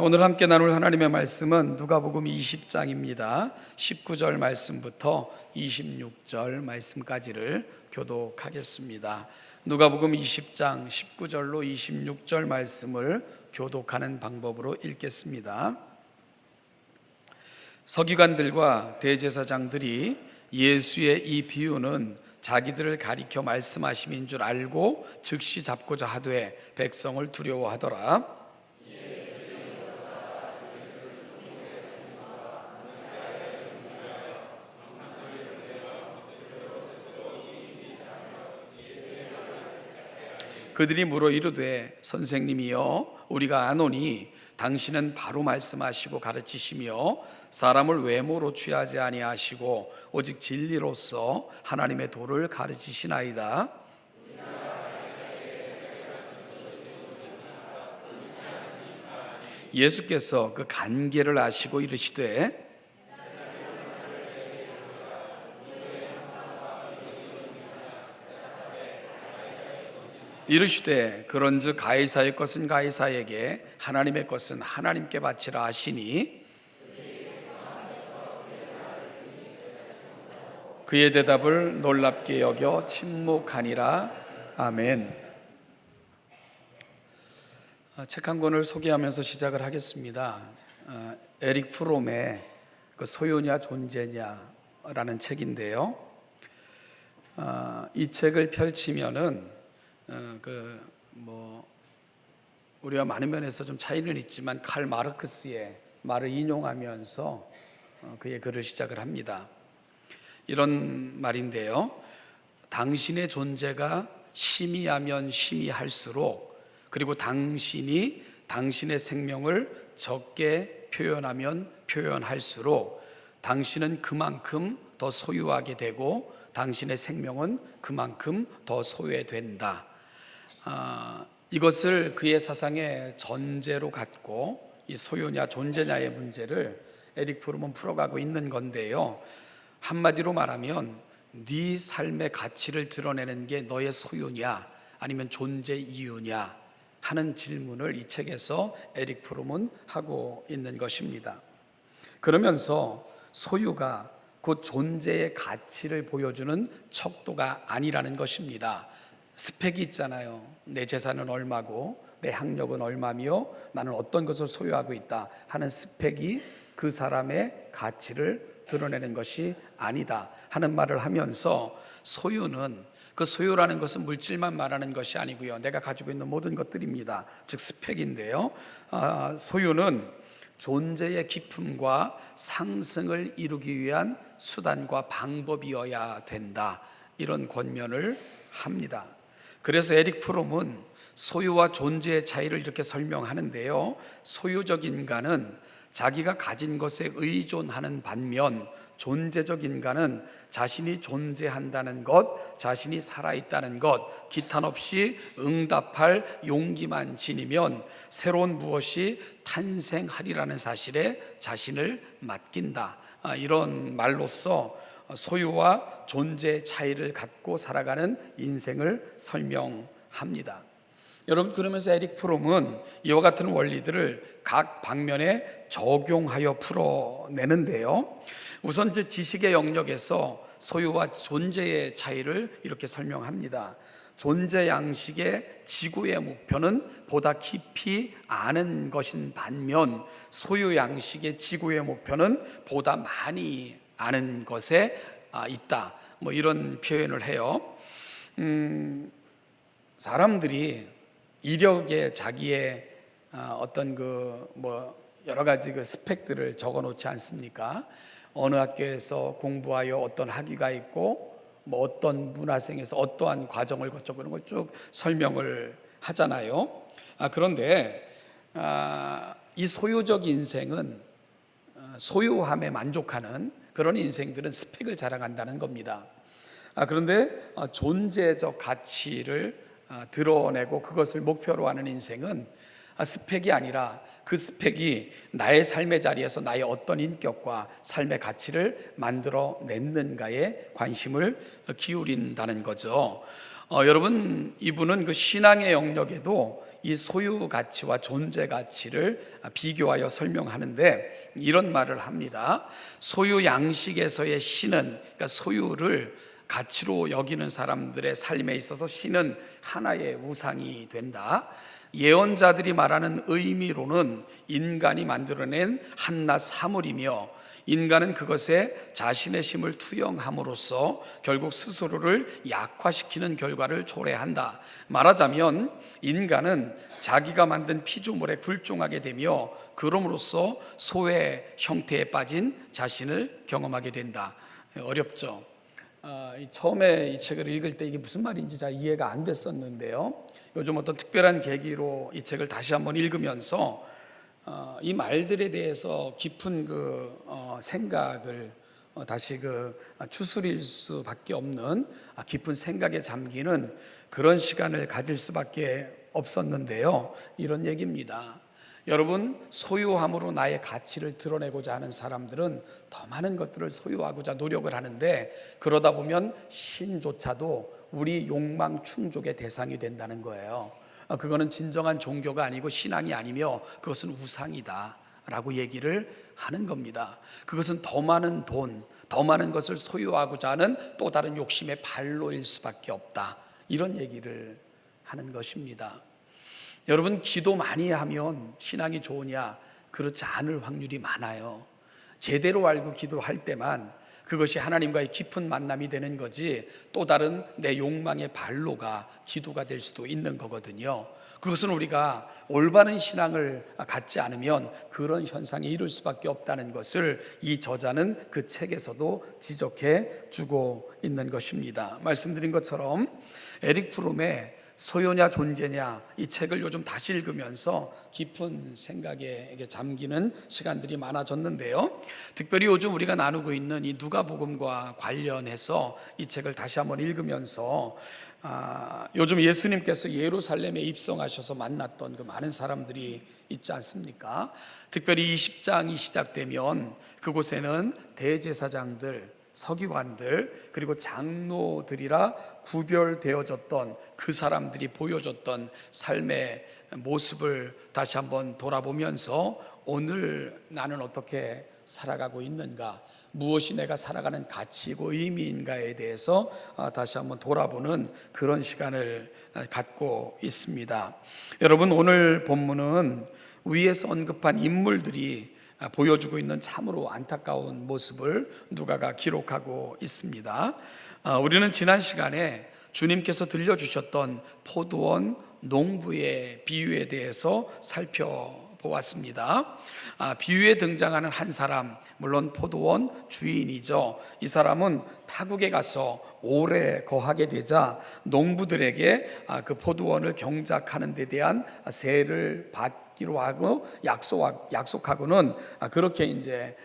오늘 함께 나눌 하나님의 말씀은 누가복음 20장입니다. 19절 말씀부터 26절 말씀까지를 교독하겠습니다. 누가복음 20장 19절로 26절 말씀을 교독하는 방법으로 읽겠습니다. 서기관들과 대제사장들이 예수의 이 비유는 자기들을 가리켜 말씀하심인 줄 알고 즉시 잡고자 하되 백성을 두려워하더라. 그들이 물어 이르되 선생님이여 우리가 아노니 당신은 바로 말씀하시고 가르치시며 사람을 외모로 취하지 아니하시고 오직 진리로서 하나님의 도를 가르치시나이다. 예수께서 그 간계를 아시고 이르시되 그런즉 가이사의 것은 가이사에게 하나님의 것은 하나님께 바치라 하시니 그의 대답을 놀랍게 여겨 침묵하니라. 아멘. 책 한 권을 소개하면서 시작을 하겠습니다. 에릭 프롬의 그 소유냐 존재냐라는 책인데요. 이 책을 펼치면은 우리와 많은 면에서 좀 차이는 있지만 칼 마르크스의 말을 인용하면서 그의 글을 시작을 합니다. 이런 말인데요. 당신의 존재가 심의하면 심의할수록, 그리고 당신이 당신의 생명을 적게 표현하면 표현할수록 당신은 그만큼 더 소유하게 되고 당신의 생명은 그만큼 더 소외된다. 이것을 그의 사상의 전제로 갖고 이 소유냐 존재냐의 문제를 에릭 프롬은 풀어가고 있는 건데요. 한마디로 말하면 네 삶의 가치를 드러내는 게 너의 소유냐 아니면 존재 이유냐 하는 질문을 이 책에서 에릭 프롬은 하고 있는 것입니다. 그러면서 소유가 그 존재의 가치를 보여주는 척도가 아니라는 것입니다. 스펙이 있잖아요. 내 재산은 얼마고 내 학력은 얼마며 나는 어떤 것을 소유하고 있다 하는 스펙이 그 사람의 가치를 드러내는 것이 아니다 하는 말을 하면서, 소유는, 그 소유라는 것은 물질만 말하는 것이 아니고요, 내가 가지고 있는 모든 것들입니다. 즉 스펙인데요, 소유는 존재의 깊음과 상승을 이루기 위한 수단과 방법이어야 된다, 이런 권면을 합니다. 그래서 에릭 프롬은 소유와 존재의 차이를 이렇게 설명하는데요. 소유적 인간은 자기가 가진 것에 의존하는 반면 존재적 인간은 자신이 존재한다는 것, 자신이 살아있다는 것, 기탄 없이 응답할 용기만 지니면 새로운 무엇이 탄생하리라는 사실에 자신을 맡긴다. 이런 말로써 소유와 존재의 차이를 갖고 살아가는 인생을 설명합니다. 여러분, 그러면서 에릭 프롬은 이와 같은 원리들을 각 방면에 적용하여 풀어내는데요. 우선 이제 지식의 영역에서 소유와 존재의 차이를 이렇게 설명합니다. 존재 양식의 지구의 목표는 보다 깊이 아는 것인 반면 소유 양식의 지구의 목표는 보다 많이 아는 것에 있다. 이런 표현을 해요. 사람들이 이력에 자기의 어떤 여러 가지 스펙들을 적어 놓지 않습니까? 어느 학교에서 공부하여 어떤 학위가 있고 어떤 문화생에서 어떠한 과정을 거쳐 그런 걸 쭉 설명을 하잖아요. 그런데 이 소유적 인생은 소유함에 만족하는 그런 인생들은 스펙을 자랑한다는 겁니다. 그런데 존재적 가치를 드러내고 그것을 목표로 하는 인생은 스펙이 아니라 그 스펙이 나의 삶의 자리에서 나의 어떤 인격과 삶의 가치를 만들어냈는가에 관심을 기울인다는 거죠. 여러분, 이분은 그 신앙의 영역에도 이 소유 가치와 존재 가치를 비교하여 설명하는데 이런 말을 합니다. 소유 양식에서의 신은, 그러니까 소유를 가치로 여기는 사람들의 삶에 있어서 신은 하나의 우상이 된다. 예언자들이 말하는 의미로는 인간이 만들어낸 한낱 사물이며 인간은 그것에 자신의 힘을 투영함으로써 결국 스스로를 약화시키는 결과를 초래한다. 말하자면 인간은 자기가 만든 피조물에 굴종하게 되며 그럼으로써 소의 형태에 빠진 자신을 경험하게 된다. 어렵죠. 처음에 이 책을 읽을 때 이게 무슨 말인지 잘 이해가 안 됐었는데요. 요즘 어떤 특별한 계기로 이 책을 다시 한번 읽으면서 이 말들에 대해서 깊은 생각을 다시 추스릴 수밖에 없는 깊은 생각에 잠기는 그런 시간을 가질 수밖에 없었는데요. 이런 얘기입니다. 여러분, 소유함으로 나의 가치를 드러내고자 하는 사람들은 더 많은 것들을 소유하고자 노력을 하는데 그러다 보면 신조차도 우리 욕망 충족의 대상이 된다는 거예요. 그거는 진정한 종교가 아니고 신앙이 아니며 그것은 우상이다 라고 얘기를 하는 겁니다. 그것은 더 많은 돈, 더 많은 것을 소유하고자 하는 또 다른 욕심의 발로일 수밖에 없다, 이런 얘기를 하는 것입니다. 여러분, 기도 많이 하면 신앙이 좋으냐? 그렇지 않을 확률이 많아요. 제대로 알고 기도할 때만 그것이 하나님과의 깊은 만남이 되는 거지 또 다른 내 욕망의 발로가 기도가 될 수도 있는 거거든요. 그것은 우리가 올바른 신앙을 갖지 않으면 그런 현상이 이룰 수밖에 없다는 것을 이 저자는 그 책에서도 지적해 주고 있는 것입니다. 말씀드린 것처럼 에릭 프롬의 소유냐 존재냐, 이 책을 요즘 다시 읽으면서 깊은 생각에 잠기는 시간들이 많아졌는데요. 특별히 요즘 우리가 나누고 있는 이 누가복음과 관련해서 이 책을 다시 한번 읽으면서 요즘 예수님께서 예루살렘에 입성하셔서 만났던 그 많은 사람들이 있지 않습니까? 특별히 20장이 시작되면 그곳에는 대제사장들, 서기관들, 그리고 장로들이라 구별되어졌던 그 사람들이 보여줬던 삶의 모습을 다시 한번 돌아보면서 오늘 나는 어떻게 살아가고 있는가, 무엇이 내가 살아가는 가치이고 의미인가에 대해서 다시 한번 돌아보는 그런 시간을 갖고 있습니다. 여러분, 오늘 본문은 위에서 언급한 인물들이 보여주고 있는 참으로 안타까운 모습을 누가가 기록하고 있습니다. 우리는 지난 시간에 주님께서 들려주셨던 포도원 농부의 비유에 대해서 살펴보았습니다. 비유에 등장하는 한 사람, 물론 포도원 주인이죠. 이 사람은 타국에 가서 오래 거하게 되자 농부들에게 그 포도원을 경작하는 데 대한 세를 받기로 하고 약속하고는 그렇게 이제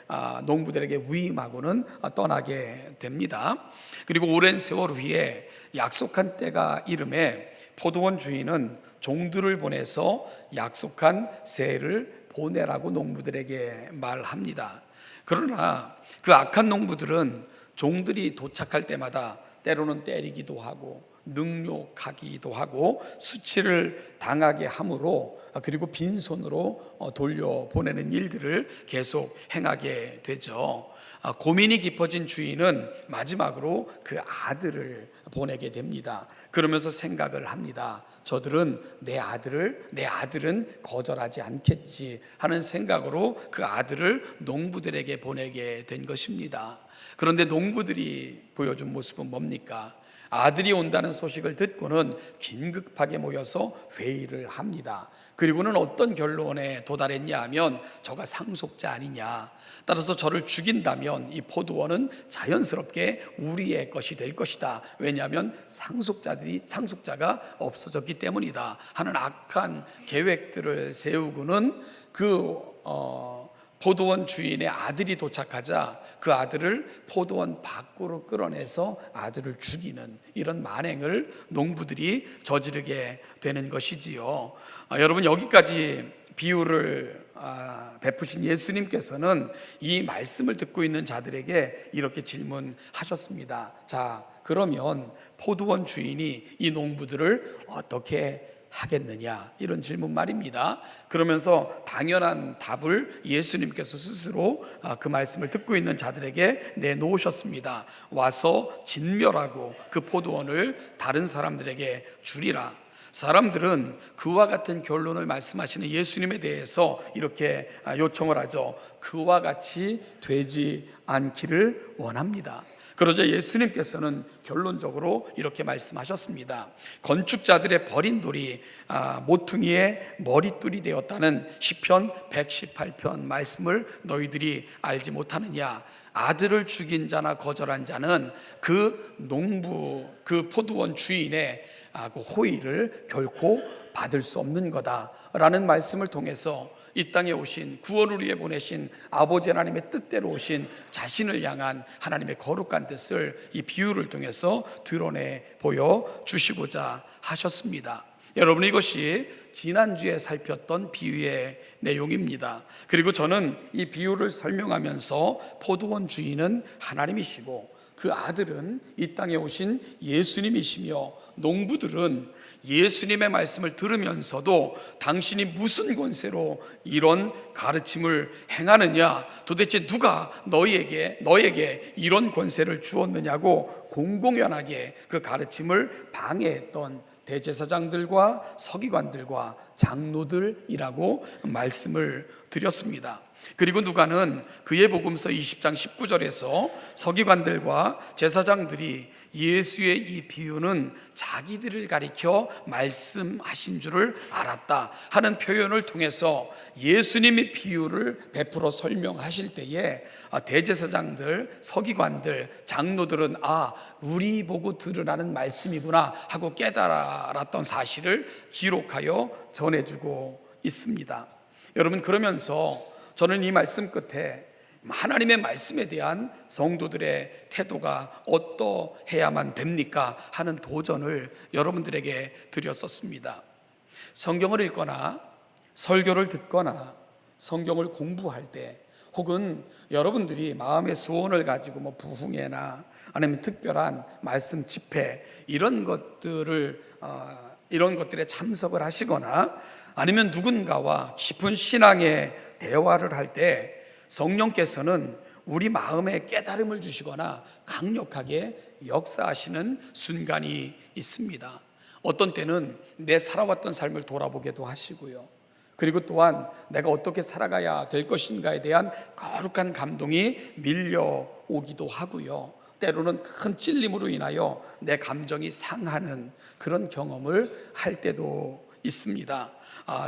농부들에게 위임하고는 떠나게 됩니다. 그리고 오랜 세월 후에 약속한 때가 이름에 포도원 주인은 종들을 보내서 약속한 세를 보내라고 농부들에게 말합니다. 그러나 그 악한 농부들은 종들이 도착할 때마다 때로는 때리기도 하고 능욕하기도 하고 수치를 당하게 함으로, 그리고 빈손으로 돌려보내는 일들을 계속 행하게 되죠. 고민이 깊어진 주인은 마지막으로 그 아들을 보내게 됩니다. 그러면서 생각을 합니다. 저들은 내 아들은 거절하지 않겠지 하는 생각으로 그 아들을 농부들에게 보내게 된 것입니다. 그런데 농부들이 보여준 모습은 뭡니까? 아들이 온다는 소식을 듣고는 긴급하게 모여서 회의를 합니다. 그리고는 어떤 결론에 도달했냐 하면 저가 상속자 아니냐, 따라서 저를 죽인다면 이 포도원은 자연스럽게 우리의 것이 될 것이다, 왜냐하면 상속자가 없어졌기 때문이다 하는 악한 계획들을 세우고는 포도원 주인의 아들이 도착하자 그 아들을 포도원 밖으로 끌어내서 아들을 죽이는 이런 만행을 농부들이 저지르게 되는 것이지요. 여러분, 여기까지 비유를 베푸신 예수님께서는 이 말씀을 듣고 있는 자들에게 이렇게 질문하셨습니다. 자, 그러면 포도원 주인이 이 농부들을 어떻게 하겠느냐, 이런 질문 말입니다. 그러면서 당연한 답을 예수님께서 스스로 그 말씀을 듣고 있는 자들에게 내놓으셨습니다. 와서 진멸하고 그 포도원을 다른 사람들에게 주리라. 사람들은 그와 같은 결론을 말씀하시는 예수님에 대해서 이렇게 요청을 하죠. 그와 같이 되지 않기를 원합니다. 그러자 예수님께서는 결론적으로 이렇게 말씀하셨습니다. 건축자들의 버린 돌이 모퉁이의 머릿돌이 되었다는 시편 118편 말씀을 너희들이 알지 못하느냐. 아들을 죽인 자나 거절한 자는 그 농부, 그 포도원 주인의 그 호의를 결코 받을 수 없는 거다라는 말씀을 통해서 이 땅에 오신, 구원을 위해 보내신 아버지 하나님의 뜻대로 오신 자신을 향한 하나님의 거룩한 뜻을 이 비유를 통해서 드러내 보여주시고자 하셨습니다. 여러분, 이것이 지난주에 살폈던 비유의 내용입니다. 그리고 저는 이 비유를 설명하면서 포도원 주인은 하나님이시고 그 아들은 이 땅에 오신 예수님이시며 농부들은 예수님의 말씀을 들으면서도 당신이 무슨 권세로 이런 가르침을 행하느냐, 도대체 누가 너에게 이런 권세를 주었느냐고 공공연하게 그 가르침을 방해했던 대제사장들과 서기관들과 장로들이라고 말씀을 드렸습니다. 그리고 누가는 그의 복음서 20장 19절에서 서기관들과 제사장들이 예수의 이 비유는 자기들을 가리켜 말씀하신 줄을 알았다 하는 표현을 통해서 예수님의 비유를 베풀어 설명하실 때에 대제사장들, 서기관들, 장로들은 우리 보고 들으라는 말씀이구나 하고 깨달았던 사실을 기록하여 전해주고 있습니다. 여러분, 그러면서 저는 이 말씀 끝에 하나님의 말씀에 대한 성도들의 태도가 어떠해야만 됩니까? 하는 도전을 여러분들에게 드렸었습니다. 성경을 읽거나 설교를 듣거나 성경을 공부할 때, 혹은 여러분들이 마음의 소원을 가지고 부흥회나 아니면 특별한 말씀 집회 이런 것들에 참석을 하시거나 아니면 누군가와 깊은 신앙의 대화를 할 때 성령께서는 우리 마음에 깨달음을 주시거나 강력하게 역사하시는 순간이 있습니다. 어떤 때는 내 살아왔던 삶을 돌아보게도 하시고요. 그리고 또한 내가 어떻게 살아가야 될 것인가에 대한 거룩한 감동이 밀려오기도 하고요. 때로는 큰 찔림으로 인하여 내 감정이 상하는 그런 경험을 할 때도 있습니다.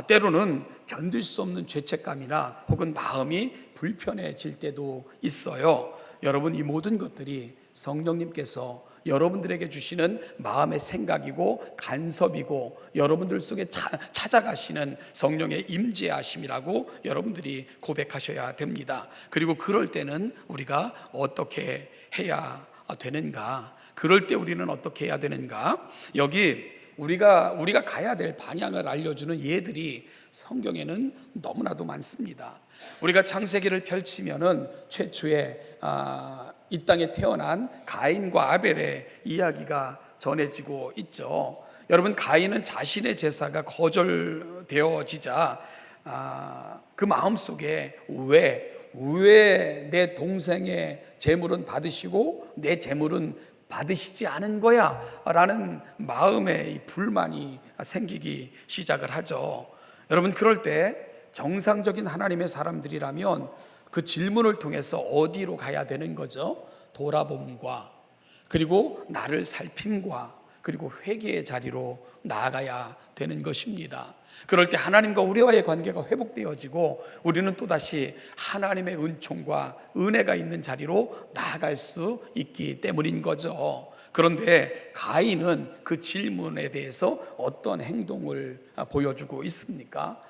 때로는 견딜 수 없는 죄책감이나 혹은 마음이 불편해질 때도 있어요. 여러분, 이 모든 것들이 성령님께서 여러분들에게 주시는 마음의 생각이고 간섭이고 여러분들 속에 찾아가시는 성령의 임재하심이라고 여러분들이 고백하셔야 됩니다. 그리고 그럴 때는 우리가 어떻게 해야 되는가? 그럴 때 우리는 어떻게 해야 되는가? 여기 우리가 가야 될 방향을 알려주는 예들이 성경에는 너무나도 많습니다. 우리가 창세기를 펼치면은 최초에 이 땅에 태어난 가인과 아벨의 이야기가 전해지고 있죠. 여러분, 가인은 자신의 제사가 거절되어지자 그 마음속에 왜 내 동생의 제물은 받으시고 내 제물은 받으시지 않은 거야 라는 마음의 불만이 생기기 시작을 하죠. 여러분, 그럴 때 정상적인 하나님의 사람들이라면 그 질문을 통해서 어디로 가야 되는 거죠? 돌아봄과 그리고 나를 살핌과 그리고 회개의 자리로 나아가야 되는 것입니다. 그럴 때 하나님과 우리와의 관계가 회복되어지고 우리는 또다시 하나님의 은총과 은혜가 있는 자리로 나아갈 수 있기 때문인 거죠. 그런데 가인은 그 질문에 대해서 어떤 행동을 보여주고 있습니까?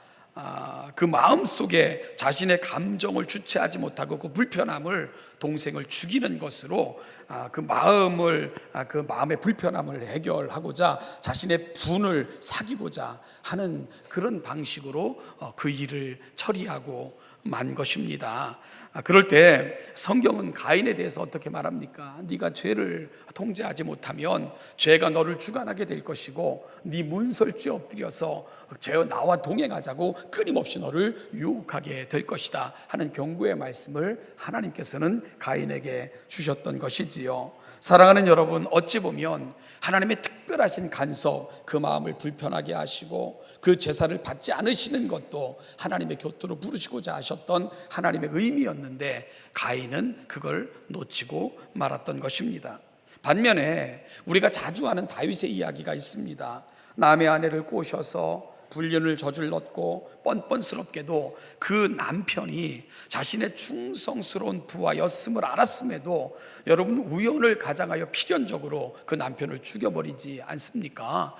그 마음속에 자신의 감정을 주체하지 못하고 그 불편함을 동생을 죽이는 것으로 그 마음의 불편함을 해결하고자 자신의 분을 사귀고자 하는 그런 방식으로 그 일을 처리하고 만 것입니다. 그럴 때 성경은 가인에 대해서 어떻게 말합니까? 네가 죄를 통제하지 못하면 죄가 너를 주관하게 될 것이고 네 문설주에 엎드려서 죄와 나와 동행하자고 끊임없이 너를 유혹하게 될 것이다 하는 경고의 말씀을 하나님께서는 가인에게 주셨던 것이지요. 사랑하는 여러분, 어찌 보면 하나님의 특별하신 간섭, 그 마음을 불편하게 하시고 그 제사를 받지 않으시는 것도 하나님의 곁으로 부르시고자 하셨던 하나님의 의미였는데 가인은 그걸 놓치고 말았던 것입니다. 반면에 우리가 자주 하는 다윗의 이야기가 있습니다. 남의 아내를 꼬셔서 불륜을 저질렀고 뻔뻔스럽게도 그 남편이 자신의 충성스러운 부하였음을 알았음에도 여러분 우연을 가장하여 필연적으로 그 남편을 죽여버리지 않습니까?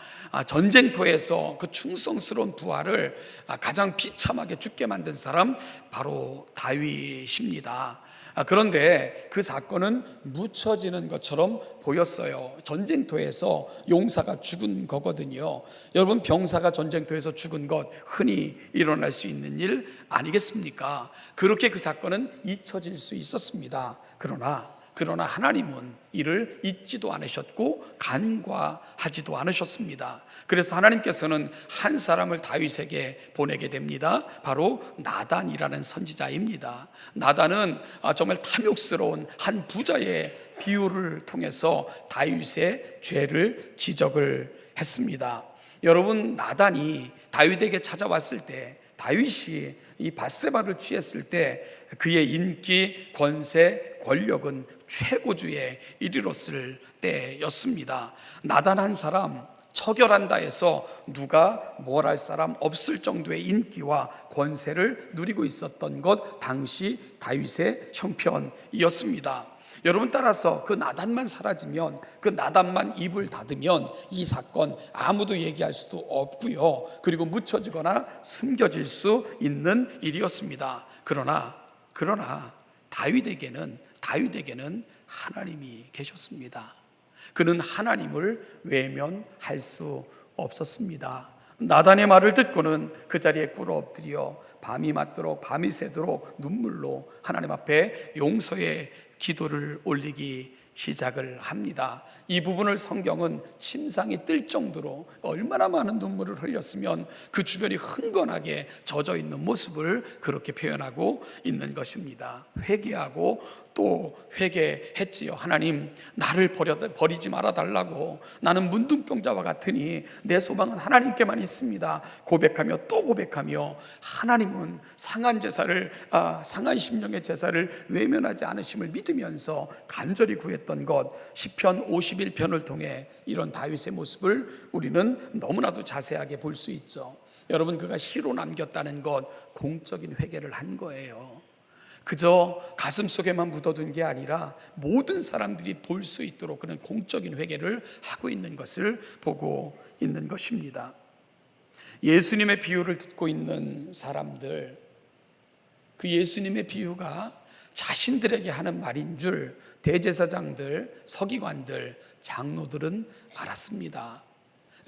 전쟁터에서 그 충성스러운 부하를 가장 비참하게 죽게 만든 사람 바로 다윗입니다. 그런데 그 사건은 묻혀지는 것처럼 보였어요. 전쟁터에서 용사가 죽은 거거든요. 여러분, 병사가 전쟁터에서 죽은 것 흔히 일어날 수 있는 일 아니겠습니까? 그렇게 그 사건은 잊혀질 수 있었습니다. 그러나 하나님은 이를 잊지도 않으셨고 간과하지도 않으셨습니다. 그래서 하나님께서는 한 사람을 다윗에게 보내게 됩니다. 바로 나단이라는 선지자입니다. 나단은 정말 탐욕스러운 한 부자의 비유를 통해서 다윗의 죄를 지적을 했습니다. 여러분, 나단이 다윗에게 찾아왔을 때, 다윗이 이 밧세바를 취했을 때 그의 인기, 권세, 권력은 최고조에 이르렀을 때였습니다. 나단 한 사람 처결한다 해서 누가 뭘 할 사람 없을 정도의 인기와 권세를 누리고 있었던 것, 당시 다윗의 형편이었습니다. 여러분, 따라서 그 나단만 사라지면, 그 나단만 입을 닫으면 이 사건 아무도 얘기할 수도 없고요, 그리고 묻혀지거나 숨겨질 수 있는 일이었습니다. 그러나 다윗에게는 하나님이 계셨습니다. 그는 하나님을 외면할 수 없었습니다. 나단의 말을 듣고는 그 자리에 꿇어 엎드려 밤이 맞도록, 밤이 새도록 눈물로 하나님 앞에 용서의 기도를 올리기 시작을 합니다. 이 부분을 성경은 침상이 뜰 정도로 얼마나 많은 눈물을 흘렸으면 그 주변이 흥건하게 젖어 있는 모습을 그렇게 표현하고 있는 것입니다. 회개하고 또 회개했지요. 하나님, 나를 버리지 말아달라고. 나는 문둥병자와 같으니 내 소망은 하나님께만 있습니다. 고백하며 또 고백하며 하나님은 상한 심령의 제사를 외면하지 않으심을 믿으면서 간절히 구했던 것, 시편 51편을 통해 이런 다윗의 모습을 우리는 너무나도 자세하게 볼 수 있죠. 여러분, 그가 시로 남겼다는 것, 공적인 회개를 한 거예요. 그저 가슴 속에만 묻어둔 게 아니라 모든 사람들이 볼 수 있도록 그는 공적인 회개를 하고 있는 것을 보고 있는 것입니다. 예수님의 비유를 듣고 있는 사람들, 그 예수님의 비유가 자신들에게 하는 말인 줄 대제사장들, 서기관들, 장로들은 알았습니다.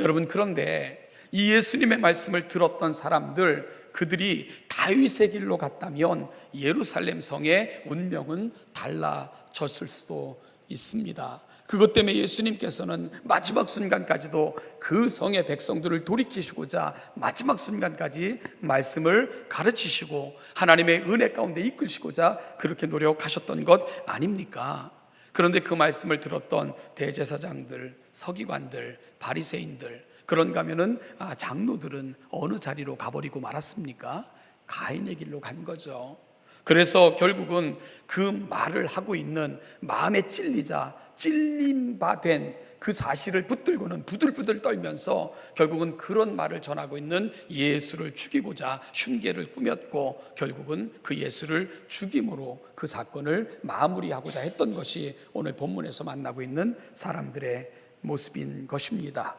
여러분, 그런데 이 예수님의 말씀을 들었던 사람들, 그들이 다윗의 길로 갔다면 예루살렘 성의 운명은 달라졌을 수도 있습니다. 그것 때문에 예수님께서는 마지막 순간까지도 그 성의 백성들을 돌이키시고자 마지막 순간까지 말씀을 가르치시고 하나님의 은혜 가운데 이끄시고자 그렇게 노력하셨던 것 아닙니까? 그런데 그 말씀을 들었던 대제사장들, 서기관들, 바리새인들, 그런가 하면은 장로들은 어느 자리로 가버리고 말았습니까? 가인의 길로 간 거죠. 그래서 결국은 그 말을 하고 있는 마음에 찔린 바 된 그 사실을 붙들고는 부들부들 떨면서 결국은 그런 말을 전하고 있는 예수를 죽이고자 흉계를 꾸몄고 결국은 그 예수를 죽임으로 그 사건을 마무리하고자 했던 것이 오늘 본문에서 만나고 있는 사람들의 모습인 것입니다.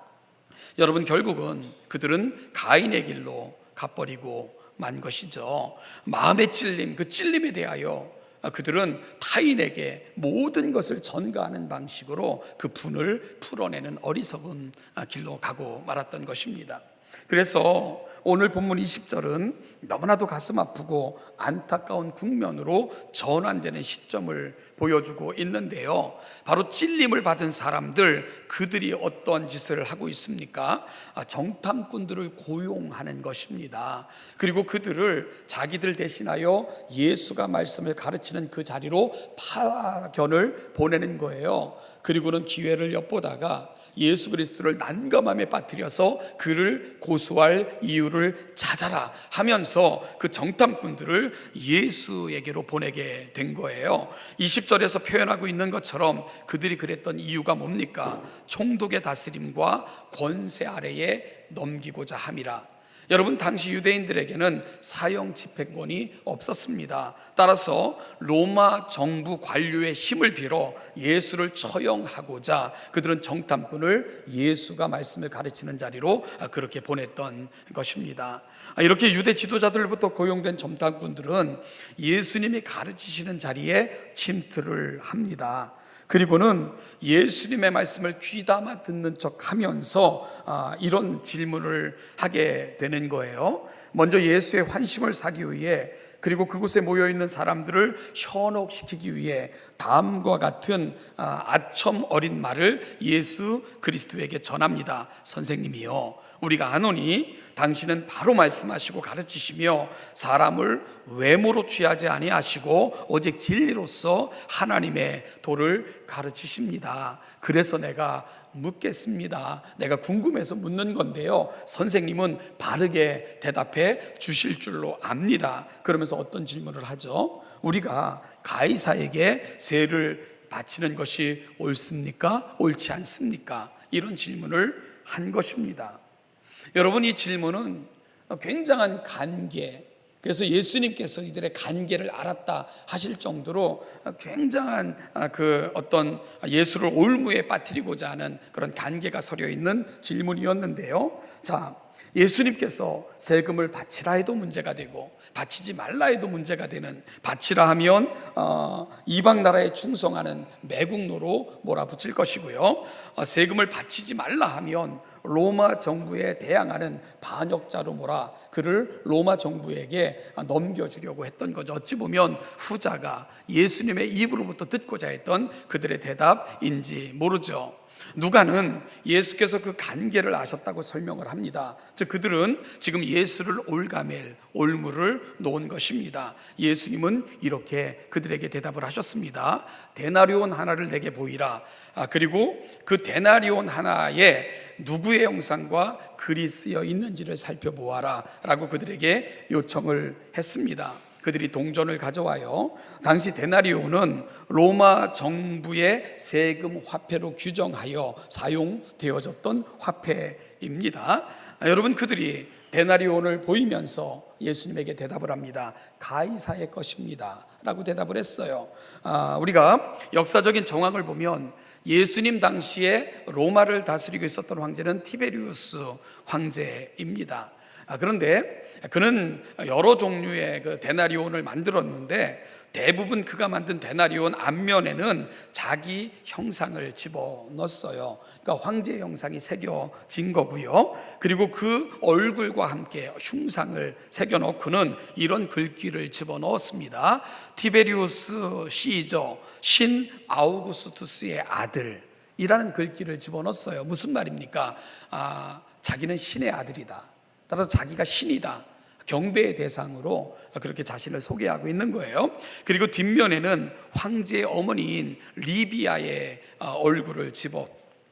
여러분, 결국은 그들은 가인의 길로 가버리고 만 것이죠. 마음의 찔림, 그 찔림에 대하여 그들은 타인에게 모든 것을 전가하는 방식으로 그 분을 풀어내는 어리석은 길로 가고 말았던 것입니다. 그래서 오늘 본문 20절은 너무나도 가슴 아프고 안타까운 국면으로 전환되는 시점을 보여주고 있는데요. 바로 찔림을 받은 사람들, 그들이 어떤 짓을 하고 있습니까? 정탐꾼들을 고용하는 것입니다. 그리고 그들을 자기들 대신하여 예수가 말씀을 가르치는 그 자리로 파견을 보내는 거예요. 그리고는 기회를 엿보다가 예수 그리스도를 난감함에 빠뜨려서 그를 고소할 이유를 찾아라 하면서 그 정탐꾼들을 예수에게로 보내게 된 거예요. 20절에서 표현하고 있는 것처럼 그들이 그랬던 이유가 뭡니까? 총독의 다스림과 권세 아래에 넘기고자 함이라. 여러분, 당시 유대인들에게는 사형 집행권이 없었습니다. 따라서 로마 정부 관료의 힘을 빌어 예수를 처형하고자 그들은 정탐꾼을 예수가 말씀을 가르치는 자리로 그렇게 보냈던 것입니다. 이렇게 유대 지도자들부터 고용된 정탐꾼들은 예수님이 가르치시는 자리에 침투를 합니다. 그리고는 예수님의 말씀을 귀담아 듣는 척 하면서 이런 질문을 하게 되는 거예요. 먼저 예수의 환심을 사기 위해, 그리고 그곳에 모여있는 사람들을 현혹시키기 위해 다음과 같은 아첨 어린 말을 예수 그리스도에게 전합니다. 선생님이요, 우리가 아노니 당신은 바로 말씀하시고 가르치시며 사람을 외모로 취하지 아니하시고 오직 진리로서 하나님의 도를 가르치십니다. 그래서 내가 묻겠습니다. 내가 궁금해서 묻는 건데요, 선생님은 바르게 대답해 주실 줄로 압니다. 그러면서 어떤 질문을 하죠? 우리가 가이사에게 세를 바치는 것이 옳습니까? 옳지 않습니까? 이런 질문을 한 것입니다. 여러분, 이 질문은 굉장한 간계, 그래서 예수님께서 이들의 간계를 알았다 하실 정도로 굉장한 그 어떤 예수를 올무에 빠뜨리고자 하는 그런 간계가 서려 있는 질문이었는데요. 자, 예수님께서 세금을 바치라 해도 문제가 되고 바치지 말라 해도 문제가 되는, 바치라 하면 이방 나라에 충성하는 매국노로 몰아붙일 것이고요, 세금을 바치지 말라 하면 로마 정부에 대항하는 반역자로 몰아 그를 로마 정부에게 넘겨주려고 했던 거죠. 어찌 보면 후자가 예수님의 입으로부터 듣고자 했던 그들의 대답인지 모르죠. 누가는 예수께서 그 간계를 아셨다고 설명을 합니다. 즉, 그들은 지금 예수를 올가맬 올무를 놓은 것입니다. 예수님은 이렇게 그들에게 대답을 하셨습니다. 데나리온 하나를 내게 보이라. 그리고 그 데나리온 하나에 누구의 형상과 글이 쓰여 있는지를 살펴보아라 라고 그들에게 요청을 했습니다. 그들이 동전을 가져와요. 당시 데나리온은 로마 정부의 세금 화폐로 규정하여 사용되어졌던 화폐입니다. 여러분, 그들이 데나리온을 보이면서 예수님에게 대답을 합니다. 가이사의 것입니다 라고 대답을 했어요. 우리가 역사적인 정황을 보면 예수님 당시에 로마를 다스리고 있었던 황제는 티베리우스 황제입니다. 그런데 그는 여러 종류의 그 데나리온을 만들었는데 대부분 그가 만든 데나리온 앞면에는 자기 형상을 집어넣었어요. 그러니까 황제의 형상이 새겨진 거고요. 그리고 그 얼굴과 함께 흉상을 새겨넣고는 이런 글귀를 집어넣었습니다. 티베리우스 시저, 신 아우구스투스의 아들이라는 글귀를 집어넣었어요. 무슨 말입니까? 자기는 신의 아들이다. 따라서 자기가 신이다. 경배의 대상으로 그렇게 자신을 소개하고 있는 거예요. 그리고 뒷면에는 황제의 어머니인 리비아의 얼굴을 집어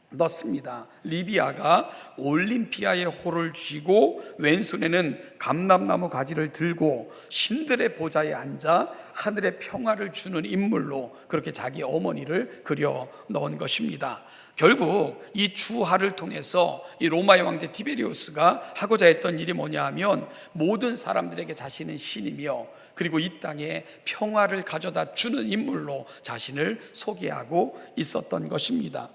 넣습니다. 리비아가 올림피아의 호를 쥐고 왼손에는 감람나무 가지를 들고 신들의 보좌에 앉아 하늘의 평화를 주는 인물로 그렇게 자기 어머니를 그려 넣은 것입니다. 결국 이 주화를 통해서 이 로마의 황제 티베리우스가 하고자 했던 일이 뭐냐 하면 모든 사람들에게 자신은 신이며 그리고 이 땅에 평화를 가져다 주는 인물로 자신을 소개하고 있었던 것입니다.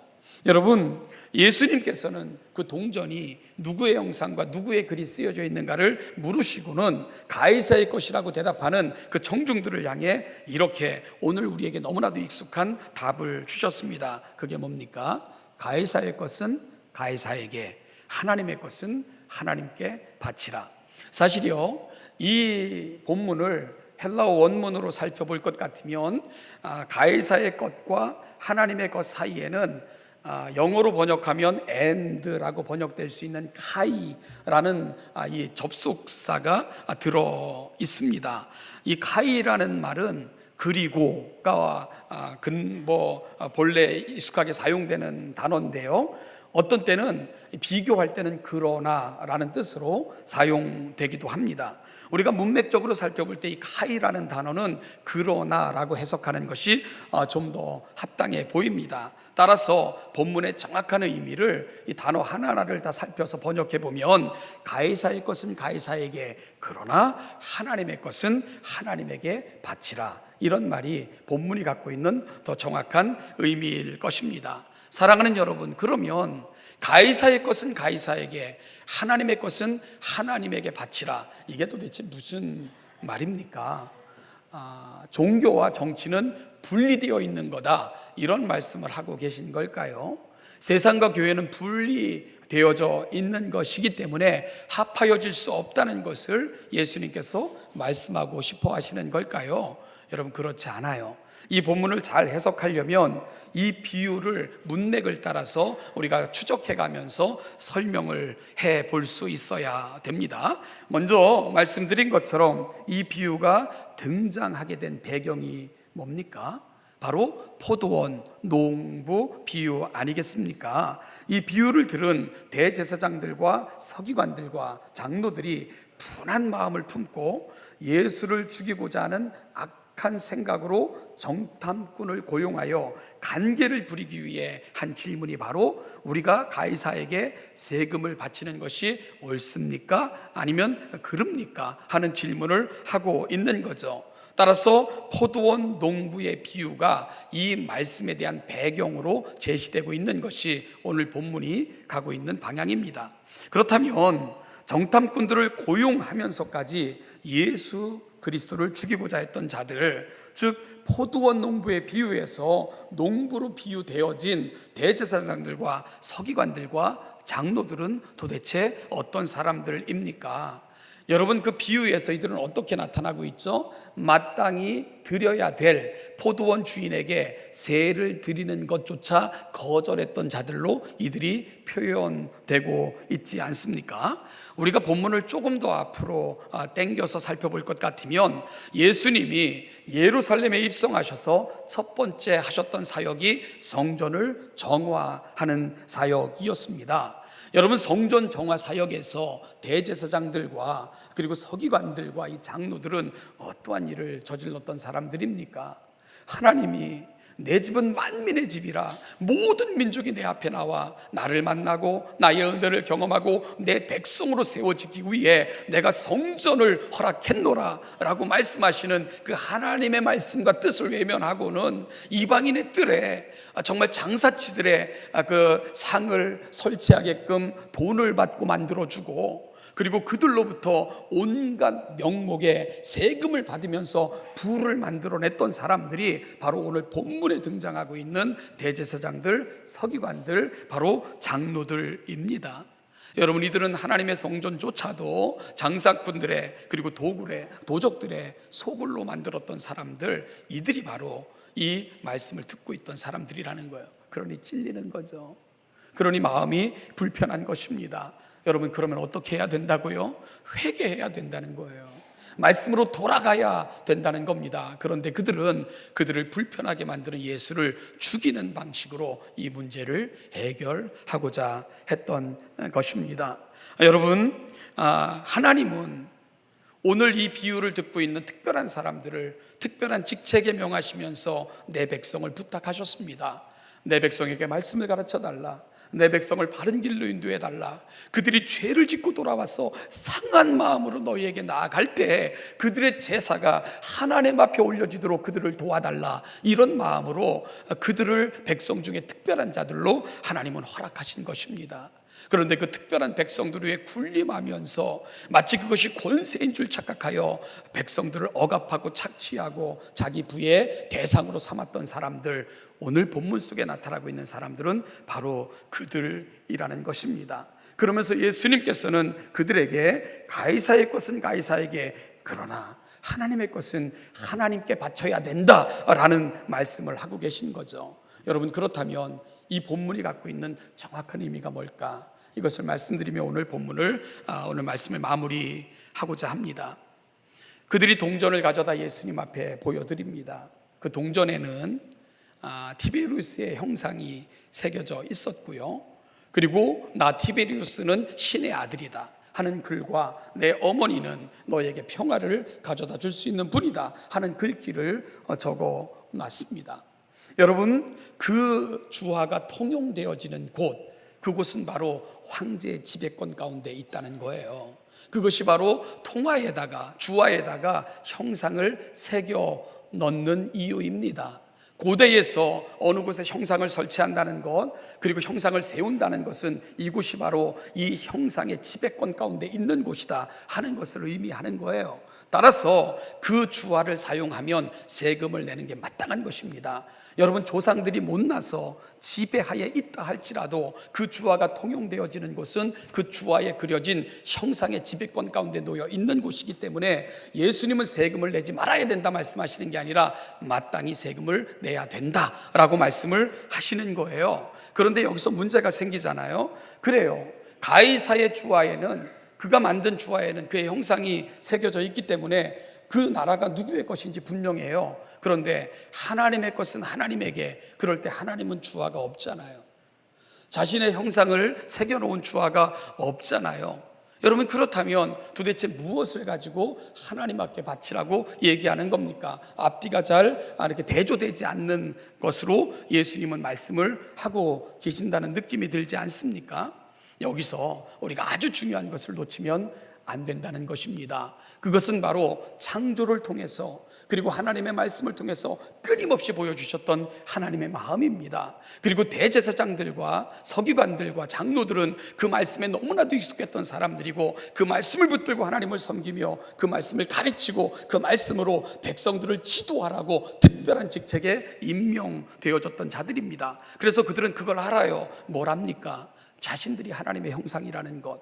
여러분, 예수님께서는 그 동전이 누구의 형상과 누구의 글이 쓰여져 있는가를 물으시고는 가이사의 것이라고 대답하는 그 청중들을 향해 이렇게 오늘 우리에게 너무나도 익숙한 답을 주셨습니다. 그게 뭡니까? 가이사의 것은 가이사에게, 하나님의 것은 하나님께 바치라. 사실이요, 이 본문을 헬라어 원문으로 살펴볼 것 같으면 가이사의 것과 하나님의 것 사이에는 영어로 번역하면 and라고 번역될 수 있는 카이라는 이 접속사가 들어 있습니다. 이 카이라는 말은 그리고가 본래 익숙하게 사용되는 단어인데요, 어떤 때는 비교할 때는 그러나라는 뜻으로 사용되기도 합니다. 우리가 문맥적으로 살펴볼 때 이 카이라는 단어는 그러나라고 해석하는 것이 좀 더 합당해 보입니다. 따라서 본문의 정확한 의미를 이 단어 하나하나를 다 살펴서 번역해 보면 가이사의 것은 가이사에게, 그러나 하나님의 것은 하나님에게 바치라, 이런 말이 본문이 갖고 있는 더 정확한 의미일 것입니다. 사랑하는 여러분, 그러면 가이사의 것은 가이사에게, 하나님의 것은 하나님에게 바치라, 이게 도대체 무슨 말입니까? 종교와 정치는 분리되어 있는 거다, 이런 말씀을 하고 계신 걸까요? 세상과 교회는 분리되어져 있는 것이기 때문에 합하여질 수 없다는 것을 예수님께서 말씀하고 싶어 하시는 걸까요? 여러분, 그렇지 않아요. 이 본문을 잘 해석하려면 이 비유를 문맥을 따라서 우리가 추적해 가면서 설명을 해 볼 수 있어야 됩니다. 먼저 말씀드린 것처럼 이 비유가 등장하게 된 배경이 뭡니까? 바로 포도원 농부 비유 아니겠습니까? 이 비유를 들은 대제사장들과 서기관들과 장로들이 분한 마음을 품고 예수를 죽이고자 하는 악한 생각으로 정탐꾼을 고용하여 간계를 부리기 위해 한 질문이 바로 우리가 가이사에게 세금을 바치는 것이 옳습니까? 아니면 그럽니까? 하는 질문을 하고 있는 거죠. 따라서 포도원 농부의 비유가 이 말씀에 대한 배경으로 제시되고 있는 것이 오늘 본문이 가고 있는 방향입니다. 그렇다면 정탐꾼들을 고용하면서까지 예수 그리스도를 죽이고자 했던 자들, 즉 포도원 농부의 비유에서 농부로 비유되어진 대제사장들과 서기관들과 장로들은 도대체 어떤 사람들입니까? 여러분, 그 비유에서 이들은 어떻게 나타나고 있죠? 마땅히 드려야 될 포도원 주인에게 세를 드리는 것조차 거절했던 자들로 이들이 표현되고 있지 않습니까? 우리가 본문을 조금 더 앞으로 당겨서 살펴볼 것 같으면 예수님이 예루살렘에 입성하셔서 첫 번째 하셨던 사역이 성전을 정화하는 사역이었습니다. 여러분, 성전 정화 사역에서 대제사장들과 그리고 서기관들과 이 장로들은 어떠한 일을 저질렀던 사람들입니까? 하나님이 내 집은 만민의 집이라 모든 민족이 내 앞에 나와 나를 만나고 나의 은혜를 경험하고 내 백성으로 세워지기 위해 내가 성전을 허락했노라 라고 말씀하시는 그 하나님의 말씀과 뜻을 외면하고는 이방인의 뜰에 정말 장사치들의 그 상을 설치하게끔 돈을 받고 만들어주고, 그리고 그들로부터 온갖 명목의 세금을 받으면서 부를 만들어냈던 사람들이 바로 오늘 본문에 등장하고 있는 대제사장들, 서기관들, 바로 장로들입니다. 여러분, 이들은 하나님의 성전조차도 장사꾼들의 그리고 도적들의 소굴로 만들었던 사람들, 이들이 바로 이 말씀을 듣고 있던 사람들이라는 거예요. 그러니 찔리는 거죠. 그러니 마음이 불편한 것입니다. 여러분, 그러면 어떻게 해야 된다고요? 회개해야 된다는 거예요. 말씀으로 돌아가야 된다는 겁니다. 그런데 그들을 불편하게 만드는 예수를 죽이는 방식으로 이 문제를 해결하고자 했던 것입니다. 여러분, 하나님은 오늘 이 비유를 듣고 있는 특별한 사람들을 특별한 직책에 명하시면서 내 백성을 부탁하셨습니다. 내 백성에게 말씀을 가르쳐 달라. 내 백성을 바른 길로 인도해 달라. 그들이 죄를 짓고 돌아와서 상한 마음으로 너희에게 나아갈 때 그들의 제사가 하나님 앞에 올려지도록 그들을 도와달라. 이런 마음으로 그들을 백성 중에 특별한 자들로 하나님은 허락하신 것입니다. 그런데 그 특별한 백성들 위에 군림하면서 마치 그것이 권세인 줄 착각하여 백성들을 억압하고 착취하고 자기 부의 대상으로 삼았던 사람들, 오늘 본문 속에 나타나고 있는 사람들은 바로 그들이라는 것입니다. 그러면서 예수님께서는 그들에게 가이사의 것은 가이사에게, 그러나 하나님의 것은 하나님께 바쳐야 된다라는 말씀을 하고 계신 거죠. 여러분, 그렇다면 이 본문이 갖고 있는 정확한 의미가 뭘까? 이것을 말씀드리며 오늘 말씀을 마무리하고자 합니다. 그들이 동전을 가져다 예수님 앞에 보여드립니다. 그 동전에는 티베리우스의 형상이 새겨져 있었고요. 그리고 나 티베리우스는 신의 아들이다 하는 글과 내 어머니는 너에게 평화를 가져다 줄 수 있는 분이다 하는 글귀를 적어 놨습니다. 여러분, 그 주화가 통용되어지는 곳, 그곳은 바로 황제의 지배권 가운데 있다는 거예요. 그것이 바로 주화에다가 형상을 새겨 넣는 이유입니다. 고대에서 어느 곳에 형상을 설치한다는 것, 그리고 형상을 세운다는 것은 이곳이 바로 이 형상의 지배권 가운데 있는 곳이다 하는 것을 의미하는 거예요. 따라서 그 주화를 사용하면 세금을 내는 게 마땅한 것입니다. 여러분, 조상들이 못나서 지배하에 있다 할지라도 그 주화가 통용되어지는 곳은 그 주화에 그려진 형상의 지배권 가운데 놓여 있는 곳이기 때문에 예수님은 세금을 내지 말아야 된다 말씀하시는 게 아니라 마땅히 세금을 내야 된다라고 말씀을 하시는 거예요. 그런데 여기서 문제가 생기잖아요. 그래요, 가이사의 주화에는, 그가 만든 주화에는 그의 형상이 새겨져 있기 때문에 그 나라가 누구의 것인지 분명해요. 그런데 하나님의 것은 하나님에게, 그럴 때 하나님은 주화가 없잖아요. 자신의 형상을 새겨놓은 주화가 없잖아요. 여러분, 그렇다면 도대체 무엇을 가지고 하나님 앞에 바치라고 얘기하는 겁니까? 앞뒤가 잘 이렇게 대조되지 않는 것으로 예수님은 말씀을 하고 계신다는 느낌이 들지 않습니까? 여기서 우리가 아주 중요한 것을 놓치면 안 된다는 것입니다. 그것은 바로 창조를 통해서, 그리고 하나님의 말씀을 통해서 끊임없이 보여주셨던 하나님의 마음입니다. 그리고 대제사장들과 서기관들과 장로들은 그 말씀에 너무나도 익숙했던 사람들이고, 그 말씀을 붙들고 하나님을 섬기며 그 말씀을 가르치고 그 말씀으로 백성들을 지도하라고 특별한 직책에 임명되어졌던 자들입니다. 그래서 그들은 그걸 알아요. 뭘 합니까? 자신들이 하나님의 형상이라는 것,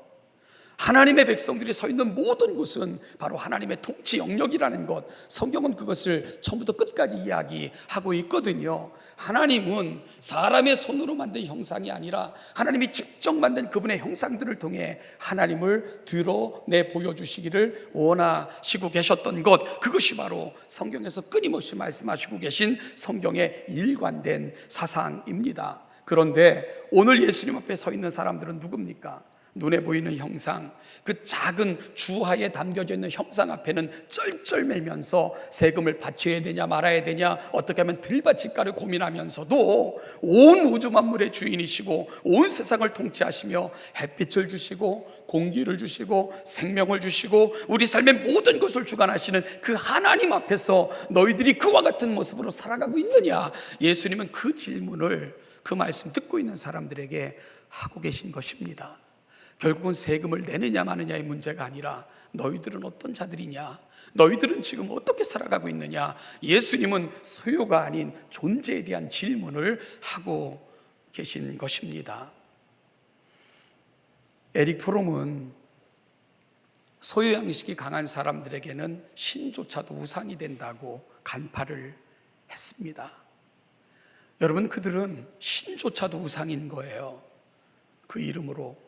하나님의 백성들이 서 있는 모든 곳은 바로 하나님의 통치 영역이라는 것, 성경은 그것을 처음부터 끝까지 이야기하고 있거든요. 하나님은 사람의 손으로 만든 형상이 아니라 하나님이 직접 만든 그분의 형상들을 통해 하나님을 드러내 보여주시기를 원하시고 계셨던 것, 그것이 바로 성경에서 끊임없이 말씀하시고 계신 성경의 일관된 사상입니다. 그런데 오늘 예수님 앞에 서 있는 사람들은 누굽니까? 눈에 보이는 형상, 그 작은 주화에 담겨져 있는 형상 앞에는 쩔쩔매면서 세금을 바쳐야 되냐 말아야 되냐, 어떻게 하면 덜 바칠까를 고민하면서도 온 우주 만물의 주인이시고 온 세상을 통치하시며 햇빛을 주시고 공기를 주시고 생명을 주시고 우리 삶의 모든 것을 주관하시는 그 하나님 앞에서 너희들이 그와 같은 모습으로 살아가고 있느냐? 예수님은 그 질문을, 그 말씀 듣고 있는 사람들에게 하고 계신 것입니다. 결국은 세금을 내느냐 마느냐의 문제가 아니라 너희들은 어떤 자들이냐, 너희들은 지금 어떻게 살아가고 있느냐, 예수님은 소유가 아닌 존재에 대한 질문을 하고 계신 것입니다. 에릭 프롬은 소유양식이 강한 사람들에게는 신조차도 우상이 된다고 간파를 했습니다. 여러분, 그들은 신조차도 우상인 거예요. 그 이름으로,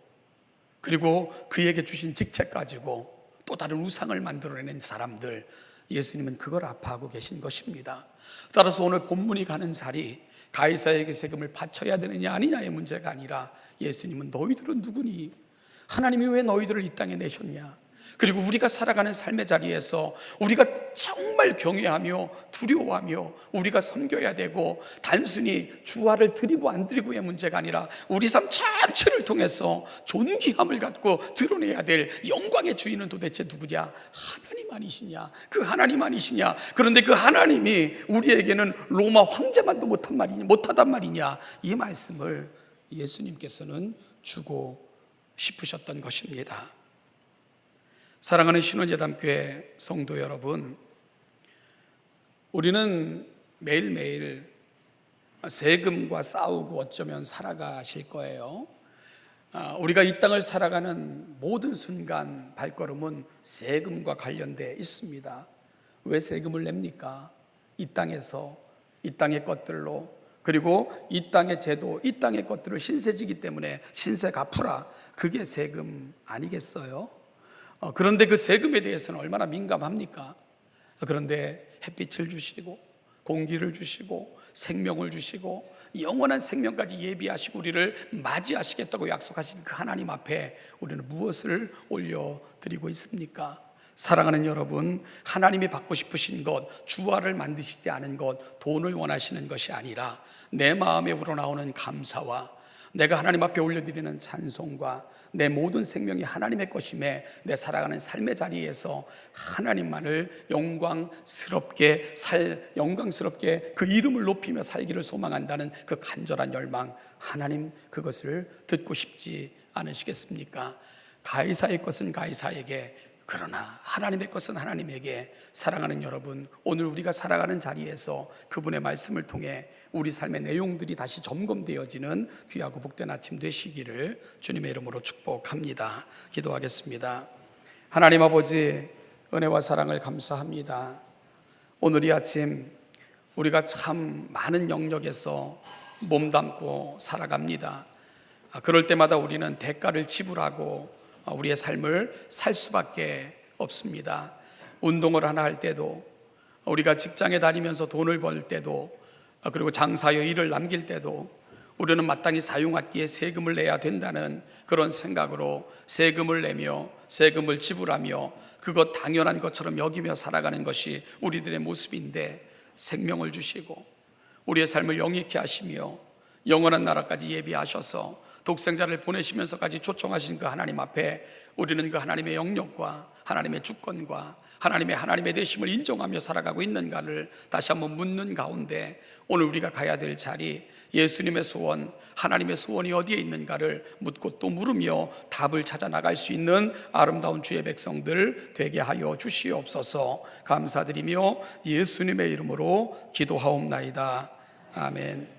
그리고 그에게 주신 직책 가지고 또 다른 우상을 만들어내는 사람들, 예수님은 그걸 아파하고 계신 것입니다. 따라서 오늘 본문이 가는 자리, 가이사에게 세금을 바쳐야 되느냐 아니냐의 문제가 아니라 예수님은 너희들은 누구니? 하나님이 왜 너희들을 이 땅에 내셨냐? 그리고 우리가 살아가는 삶의 자리에서 우리가 정말 경외하며 두려워하며 우리가 섬겨야 되고, 단순히 주화를 드리고 안 드리고의 문제가 아니라 우리 삶 전체를 통해서 존귀함을 갖고 드러내야 될 영광의 주인은 도대체 누구냐? 하나님 아니시냐? 그 하나님 아니시냐? 그런데 그 하나님이 우리에게는 로마 황제만도 못하단 말이냐? 이 말씀을 예수님께서는 주고 싶으셨던 것입니다. 사랑하는 신원예담교회 성도 여러분, 우리는 매일매일 세금과 싸우고 어쩌면 살아가실 거예요. 우리가 이 땅을 살아가는 모든 순간 발걸음은 세금과 관련되어 있습니다. 왜 세금을 냅니까? 이 땅에서 이 땅의 것들로, 그리고 이 땅의 제도, 이 땅의 것들을 신세지기 때문에 신세 갚으라, 그게 세금 아니겠어요? 그런데 그 세금에 대해서는 얼마나 민감합니까? 그런데 햇빛을 주시고 공기를 주시고 생명을 주시고 영원한 생명까지 예비하시고 우리를 맞이하시겠다고 약속하신 그 하나님 앞에 우리는 무엇을 올려드리고 있습니까? 사랑하는 여러분, 하나님이 받고 싶으신 것, 주화를 만드시지 않은 것, 돈을 원하시는 것이 아니라 내 마음에 우러나오는 감사와 내가 하나님 앞에 올려드리는 찬송과 내 모든 생명이 하나님의 것임에 내 살아가는 삶의 자리에서 하나님만을 영광스럽게 그 이름을 높이며 살기를 소망한다는 그 간절한 열망, 하나님 그것을 듣고 싶지 않으시겠습니까? 가이사의 것은 가이사에게, 그러나 하나님의 것은 하나님에게. 사랑하는 여러분, 오늘 우리가 살아가는 자리에서 그분의 말씀을 통해 우리 삶의 내용들이 다시 점검되어지는 귀하고 복된 아침 되시기를 주님의 이름으로 축복합니다. 기도하겠습니다. 하나님 아버지, 은혜와 사랑을 감사합니다. 오늘 이 아침 우리가 참 많은 영역에서 몸담고 살아갑니다. 그럴 때마다 우리는 대가를 지불하고 우리의 삶을 살 수밖에 없습니다. 운동을 하나 할 때도, 우리가 직장에 다니면서 돈을 벌 때도, 그리고 장사여 일을 남길 때도 우리는 마땅히 사용하기에 세금을 내야 된다는 그런 생각으로 세금을 내며 세금을 지불하며 그것 당연한 것처럼 여기며 살아가는 것이 우리들의 모습인데, 생명을 주시고 우리의 삶을 영익케 하시며 영원한 나라까지 예비하셔서 독생자를 보내시면서까지 초청하신 그 하나님 앞에 우리는 그 하나님의 영역과 하나님의 주권과 하나님의 되심을 인정하며 살아가고 있는가를 다시 한번 묻는 가운데, 오늘 우리가 가야 될 자리, 예수님의 소원, 하나님의 소원이 어디에 있는가를 묻고 또 물으며 답을 찾아 나갈 수 있는 아름다운 주의 백성들 되게 하여 주시옵소서. 감사드리며 예수님의 이름으로 기도하옵나이다. 아멘.